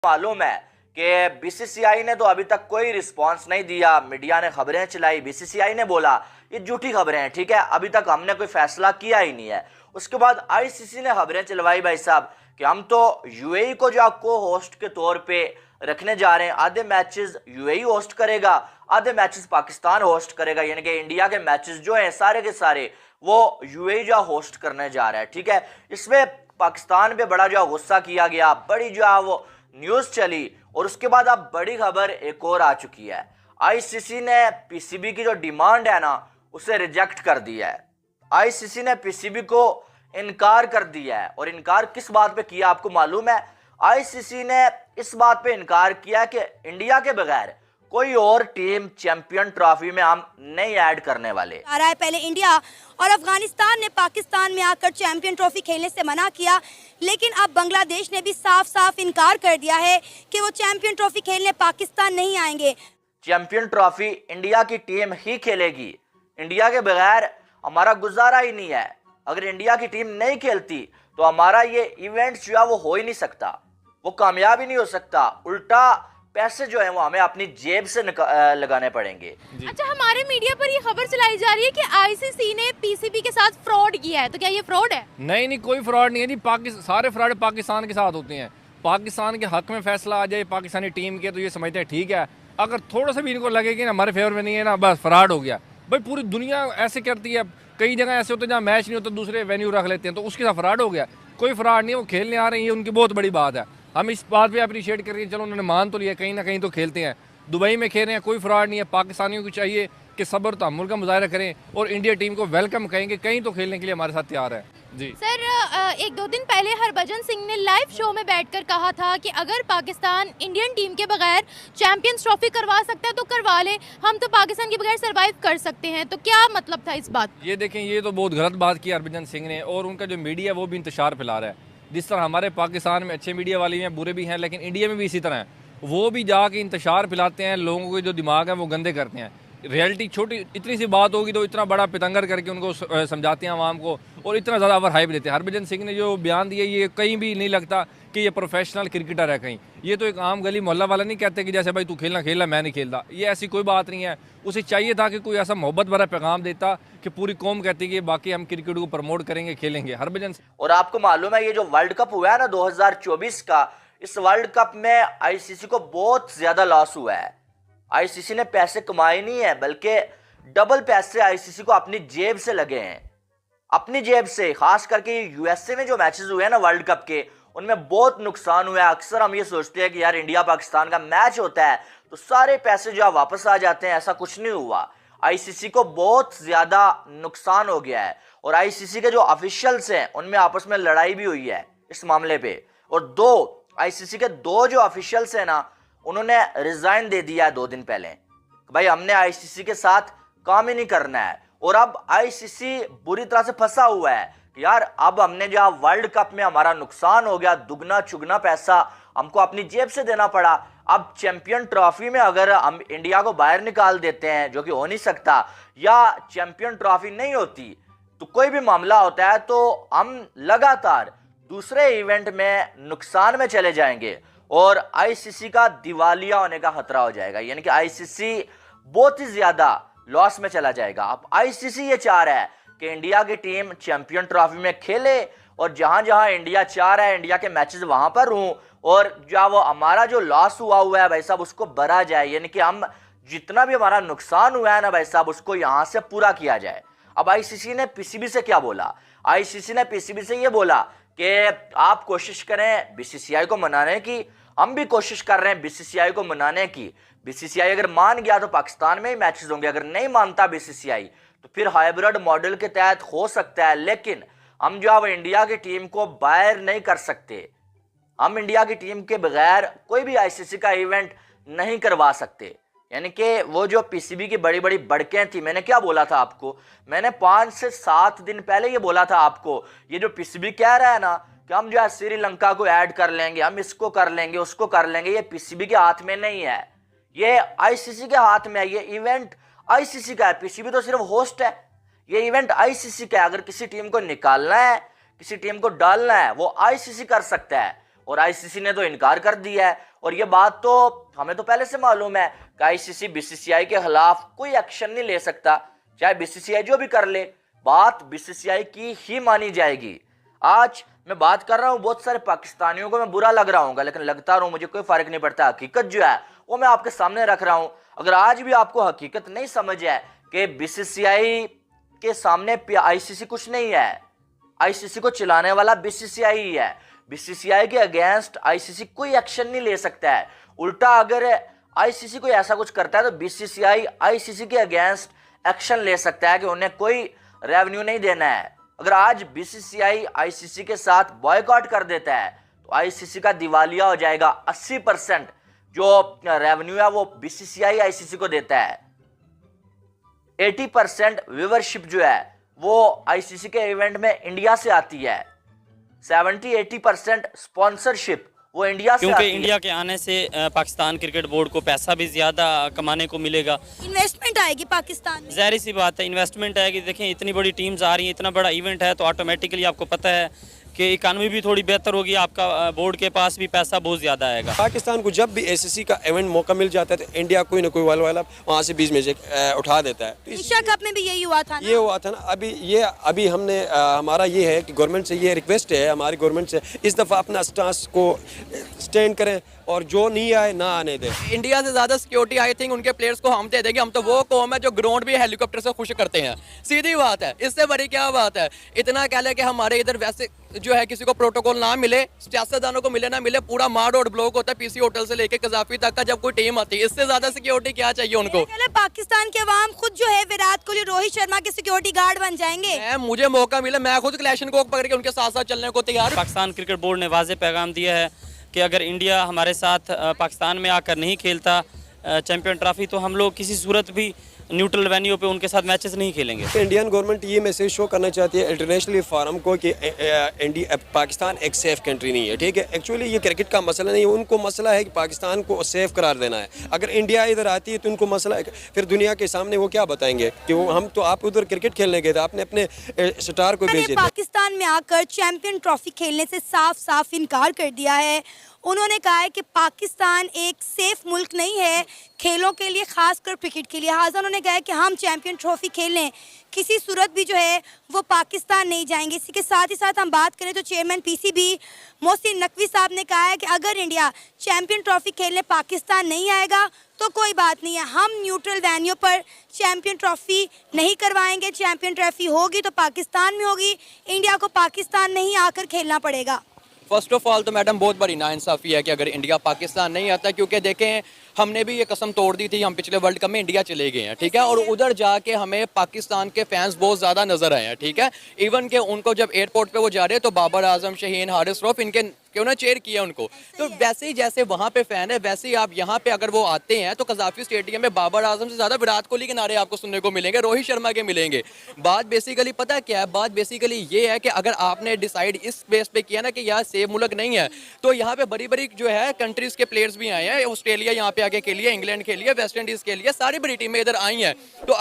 मालूम है कि बीसीसीआई ने तो अभी तक कोई रिस्पांस नहीं दिया। मीडिया ने खबरें चलाई, बीसीसीआई ने बोला ये झूठी खबरें हैं, ठीक है, अभी तक हमने कोई फैसला किया ही नहीं है। उसके बाद आईसीसी ने खबरें चलवाई भाई साहब कि हम तो यूएई को जो को होस्ट के तौर पे रखने जा रहे हैं। आधे मैचेस यूएई होस्ट करेगा, आधे मैचेस पाकिस्तान होस्ट करेगा, यानी कि इंडिया के मैचेस जो हैं सारे के सारे वो यूएई जो होस्ट करने जा रहा है, ठीक है। इसमें पाकिस्तान पे बड़ा जो गुस्सा किया गया, बड़ी जो वो न्यूज चली, और उसके बाद अब बड़ी खबर एक और आ चुकी है। आईसीसी ने पीसीबी की जो डिमांड है ना उसे रिजेक्ट कर दिया है। आईसीसी ने पीसीबी को इनकार कर दिया है, और इनकार किस बात पे किया आपको मालूम है? आईसीसी ने इस बात पे इनकार किया कि इंडिया के बगैर कोई और टीम चैंपियन ट्रॉफी में हम नहीं ऐड करने वाले। आ रहा है, पहले इंडिया और अफगानिस्तान ने पाकिस्तान में आकर चैंपियन ट्रॉफी खेलने से मना किया, लेकिन अब बांग्लादेश ने भी साफ साफ इनकार कर दिया है कि वो चैंपियन ट्रॉफी खेलने पाकिस्तान नहीं आएंगे। चैंपियन ट्रॉफी इंडिया की टीम ही खेलेगी, इंडिया के बगैर हमारा गुजारा ही नहीं है। अगर इंडिया की टीम नहीं खेलती तो हमारा ये इवेंट जो है वो हो ही नहीं सकता, वो कामयाब ही नहीं हो सकता। उल्टा पैसे जो है वो हमें अपनी जेब से लगाने पड़ेंगे। अच्छा, हमारे मीडिया पर ये खबर चलाई जा रही है कि आईसीसी ने पीसीबी के साथ फ्रॉड किया है, तो क्या ये फ्रॉड है? नहीं, कोई फ्रॉड नहीं है जी। सारे फ्रॉड पाकिस्तान के साथ होते हैं। पाकिस्तान के हक में फैसला आ जाए पाकिस्तानी टीम के तो ये समझते हैं ठीक है। अगर थोड़ा सा भी इनको लगे कि ना हमारे फेवर में नहीं है ना, बस फ्रॉड हो गया। भाई पूरी दुनिया ऐसे करती है, कई जगह ऐसे होते हैं जहाँ मैच नहीं होता दूसरे वेन्यू रख लेते हैं, तो उसके साथ फ्रॉड हो गया। कोई फ्रॉड नहीं है, वो खेलने आ रहे हैं, ये उनकी बहुत बड़ी बात है। हम इस बात पे अप्रिशिएट कर रहे हैं, चलो उन्होंने मान तो लिया, कहीं ना कहीं तो खेलते हैं। दुबई में खेल रहे हैं, कोई फ्रॉड नहीं है। पाकिस्तानियों को चाहिए कि सब्र तहम्मुल का मुजाहरा करें और इंडिया टीम को वेलकम कहेंगे, कहीं तो खेलने के लिए हमारे साथ तैयार है जी। सर, एक दो दिन पहले हरभजन सिंह ने लाइव शो में बैठकर कहा था कि अगर पाकिस्तान इंडियन टीम के बगैर चैंपियंस ट्रॉफी करवा सकता है तो करवा ले, हम तो पाकिस्तान के बगैर सरवाइव कर सकते हैं। तो क्या मतलब था इस बात? ये देखें, ये तो बहुत गलत बात की हरभजन सिंह ने, और उनका जो मीडिया वो भी इंतशार फैला रहा है। जिस तरह हमारे पाकिस्तान में अच्छे मीडिया वाले हैं, बुरे भी हैं, लेकिन इंडिया में भी इसी तरह है। वो भी जाके इंतशार फैलाते हैं, लोगों के जो दिमाग है वो गंदे करते हैं। रियलिटी छोटी इतनी सी बात होगी तो इतना बड़ा पितंगर करके उनको समझाते हैं आवाम को, और इतना ज़्यादा ओवर हाइप देते हैं। हरभजन सिंह ने जो बयान दिया ये कहीं भी नहीं लगता कि ये प्रोफेशनल क्रिकेटर है कहीं। ये तो एक आम गली मोहल्ला वाला नहीं कहते कि जैसे भाई तू खेलना खेलना मैं नहीं खेलता, ये ऐसी कोई बात नहीं है। उसे चाहिए था कि कोई ऐसा मोहब्बत भरा पैगाम देता कि पूरी कौम कहती कि बाकी हम क्रिकेट को प्रमोट करेंगे, खेलेंगे। हरभजन। और आपको मालूम है ये जो वर्ल्ड कप हुआ है ना 2024 का, इस वर्ल्ड कप में आईसीसी को बहुत ज्यादा लॉस हुआ है। आईसीसी ने पैसे कमाए नहीं है, बल्कि डबल पैसे आईसीसी को अपनी जेब से लगे हैं, अपनी जेब से। खास करके यूएसए में जो मैचेस हुए हैं ना वर्ल्ड कप के, उनमें बहुत नुकसान हुआ है। अक्सर हम ये सोचते हैं कि यार इंडिया पाकिस्तान का मैच होता है तो सारे पैसे जो वापस आ जाते हैं, ऐसा कुछ नहीं हुआ। आईसीसी को बहुत ज्यादा नुकसान हो गया है, और आईसीसी के जो ऑफिशियल्स हैं उनमें आपस में लड़ाई भी हुई है इस मामले पे। और आईसीसी के दो जो ऑफिशियल्स हैं ना, उन्होंने रिजाइन दे दिया है 2 दिन पहले, भाई हमने आईसीसी के साथ काम ही नहीं करना है। और अब आईसीसी बुरी तरह से फंसा हुआ है कि यार अब हमने जो वर्ल्ड कप में हमारा नुकसान हो गया, दुगना चुगना पैसा हमको अपनी जेब से देना पड़ा। अब चैंपियन ट्रॉफी में अगर हम इंडिया को बाहर निकाल देते हैं, जो कि हो नहीं सकता, या चैंपियन ट्रॉफी नहीं होती तो कोई भी मामला होता है तो हम लगातार दूसरे इवेंट में नुकसान में चले जाएंगे और आईसीसी का दिवालिया होने का खतरा हो जाएगा, यानी कि आईसीसी बहुत ही ज्यादा लॉस में चला जाएगा। अब आईसीसी ये चाह रहा है कि इंडिया की टीम चैंपियन ट्रॉफी में खेले, और जहां जहां इंडिया चाह रहा है इंडिया के मैचेस वहां पर हों, और वो हमारा जो लॉस हुआ है भाई साहब उसको भरा जाए, यानी कि हम जितना भी हमारा नुकसान हुआ है ना भाई साहब उसको यहां से पूरा किया जाए। अब आईसीसी ने पीसीबी से क्या बोला? आईसीसी ने पीसीबी से ये बोला कि आप कोशिश करें बीसीसीआई को मनाने की, हम भी कोशिश कर रहे हैं बीसीसीआई को मनाने की। बीसीसीआई अगर मान गया तो पाकिस्तान में ही मैचेस होंगे, अगर नहीं मानता बीसीसीआई तो फिर हाइब्रिड मॉडल के तहत हो सकता है, लेकिन हम जो इंडिया की टीम को बाहर नहीं कर सकते। हम इंडिया की टीम के बगैर कोई भी आईसीसी का इवेंट नहीं करवा सकते। यानी कि वो जो पीसीबी की बड़ी बड़ी बड़कें थी, मैंने क्या बोला था आपको, मैंने 5 से 7 दिन पहले ये बोला था आपको, ये जो पीसीबी कह रहा है ना कि हम जो है श्रीलंका को ऐड कर लेंगे, हम इसको कर लेंगे, उसको कर लेंगे, ये पीसीबी के हाथ में नहीं है, ये आईसीसी के हाथ में है। ये इवेंट आईसीसी का है, पीसीबी तो सिर्फ होस्ट है। ये इवेंट आईसीसी का है। अगर किसी टीम को निकालना है, किसी टीम को डालना है, वो आईसीसी कर सकता है। और आईसीसी ने तो इनकार कर दिया है। और ये बात तो हमें तो पहले से मालूम है कि आईसीसी बीसीसीआई के खिलाफ कोई एक्शन नहीं ले सकता, चाहे बीसीसीआई जो भी कर ले, बात बीसीसीआई की ही मानी जाएगी। आज मैं बात कर रहा हूं, बहुत सारे पाकिस्तानियों को मैं बुरा लग रहा हूँ, लेकिन लगता रहूं, मुझे कोई फर्क नहीं पड़ता। हकीकत जो है वो मैं आपके सामने रख रहा हूं। अगर आज भी आपको हकीकत नहीं समझ है कि बीसीसीआई के सामने आईसीसी कुछ नहीं है, आईसीसी को चलाने वाला बीसीसीआई ही है, बीसीसीआई के अगेंस्ट आईसीसी कोई एक्शन नहीं ले सकता है। उल्टा अगर आईसीसी कोई ऐसा कुछ करता है तो बीसीसीआई आईसीसी के अगेंस्ट एक्शन ले सकता है कि उन्हें कोई रेवेन्यू नहीं देना है। अगर आज बीसीसीआई आईसीसी के साथ बॉयकॉट कर देता है तो आईसीसी का दिवालिया हो जाएगा। 80% जो रेवेन्यू है वो बीसीसीआई आईसीसी को देता है। 80% व्यूवरशिप जो है वो आईसीसी के इवेंट में इंडिया से आती है। 70-80% स्पॉन्सरशिप वो इंडिया से क्योंकि आती इंडिया के आने से पाकिस्तान क्रिकेट बोर्ड को पैसा भी ज़्यादा कमाने को मिलेगा। इन्वेस्टमेंट आएगी पाकिस्तान में। ज़ाहिर सी बात है, इन्वेस्टमेंट है कि देखें इतनी बड़ी टीम्स आ रही हैं, इतना बड़ा इवेंट है, तो ऑटोमेटिकली आपको पता है कि इकानमी भी थोड़ी बेहतर होगी, आपका बोर्ड के पास भी पैसा बहुत ज़्यादा आएगा। पाकिस्तान को जब भी एसीसी का इवेंट मौका मिल जाता है तो इंडिया कोई ना कोई वाला वहाँ से 20 मैच उठा देता है। तो एशिया कप में भी यही हुआ था ना? ये हुआ था ना। अभी हमने हमारा ये है कि गवर्नमेंट से ये रिक्वेस्ट है, हमारी गवर्नमेंट से इस दफ़ा अपना स्टांस को स्टैंड करें और जो नहीं आए ना आने दें। इंडिया से ज़्यादा सिक्योरिटी आई थिंक उनके प्लेयर्स को हम दे देंगे। हम तो वो कौम है जो ग्राउंड भी हेलीकॉप्टर से खुश करते हैं, सीधी बात है। इससे बड़ी क्या बात है? इतना कह ले कि हमारे इधर वैसे जो है किसी को प्रोटोकॉल ना मिले, सियासतदानों को मिले ना मिले, पूरा मार रोड ब्लॉक होता है पीसी होटल से लेके कजाफी तक का जब कोई टीम आती है। इससे ज्यादा सिक्योरिटी क्या चाहिए उनको? पाकिस्तान के अवाम खुद जो है विराट कोहली, रोहित शर्मा के सिक्योरिटी गार्ड बन जाएंगे। मुझे मौका मिले मैं खुद क्लैशनकोक पकड़ के उनके साथ साथ चलने को तैयार। पाकिस्तान क्रिकेट बोर्ड ने वाज़ेह पैगाम दिया है कि अगर इंडिया हमारे साथ पाकिस्तान में आकर नहीं खेलता चैंपियन ट्रॉफी तो हम लोग किसी सूरत भी न्यूट्रल वेन्यू पे उनके साथ मैचेस नहीं खेलेंगे। इंडियन गवर्नमेंट ये मैसेज शो करना चाहती है इंटरनेशनली फोरम को कि पाकिस्तान एक सेफ कंट्री नहीं है। ठीक है, एक्चुअली ये क्रिकेट का मसला नहीं है, उनको मसला है कि पाकिस्तान को सेफ करार देना है। अगर इंडिया इधर आती है तो उनको मसला है, फिर दुनिया के सामने वो क्या बताएंगे कि वो हम तो आप उधर क्रिकेट खेलने गए थे, आपने अपने स्टार को भेजे थे। पाकिस्तान में आकर चैंपियन ट्रॉफी खेलने से साफ साफ इनकार कर दिया है। उन्होंने कहा है कि पाकिस्तान एक सेफ मुल्क नहीं है खेलों के लिए, खासकर क्रिकेट के लिए। लिहाजा उन्होंने कहा है कि हम चैंपियन ट्रॉफी खेलने किसी सूरत भी जो है वो पाकिस्तान नहीं जाएंगे। इसी के साथ ही साथ हम बात करें तो चेयरमैन पीसीबी मोहसिन नकवी साहब ने कहा है कि अगर इंडिया चैंपियन ट्रॉफी खेलने पाकिस्तान नहीं आएगा तो कोई बात नहीं है, हम न्यूट्रल वेन्यू पर चैंपियन ट्रॉफी नहीं करवाएंगे। चैंपियन ट्रॉफी होगी तो पाकिस्तान में होगी, इंडिया को पाकिस्तान नहीं आकर खेलना पड़ेगा। फर्स्ट ऑफ ऑल तो मैडम बहुत बड़ी नाइंसाफ़ी है कि अगर इंडिया पाकिस्तान नहीं आता, क्योंकि देखें हमने भी ये कसम तोड़ दी थी, हम पिछले वर्ल्ड कप में इंडिया चले गए हैं, ठीक है, और उधर जाके हमें पाकिस्तान के फैंस बहुत ज़्यादा नजर आए हैं, ठीक है। इवन के उनको जब एयरपोर्ट पे वो जा रहे हैं तो बाबर आजम, शहीन, हारिस रऊफ इनके क्यों ना चेयर किया उनको। तो वैसे ही जैसे वहाँ पे फैन है वैसे ही आप यहाँ पे अगर वो आते हैं तो कजाफी स्टेडियम में बाबर आजम से ज़्यादा विराट कोहली के नारे आपको सुनने को मिलेंगे, रोहित शर्मा के मिलेंगे। बात बेसिकली पता क्या है? बात बेसिकली ये है कि अगर आपने डिसाइड इस बेस पे किया ना कि यहाँ सेफ मुल्क नहीं है, तो यहाँ पे बड़ी बड़ी जो है कंट्रीज़ के प्लेयर्स भी आए हैं। ऑस्ट्रेलिया यहाँ पे आके खेलिए, इंग्लैंड खेलिए, वेस्ट इंडीज़ के लिए, सारी बड़ी टीमें इधर आई हैं। तो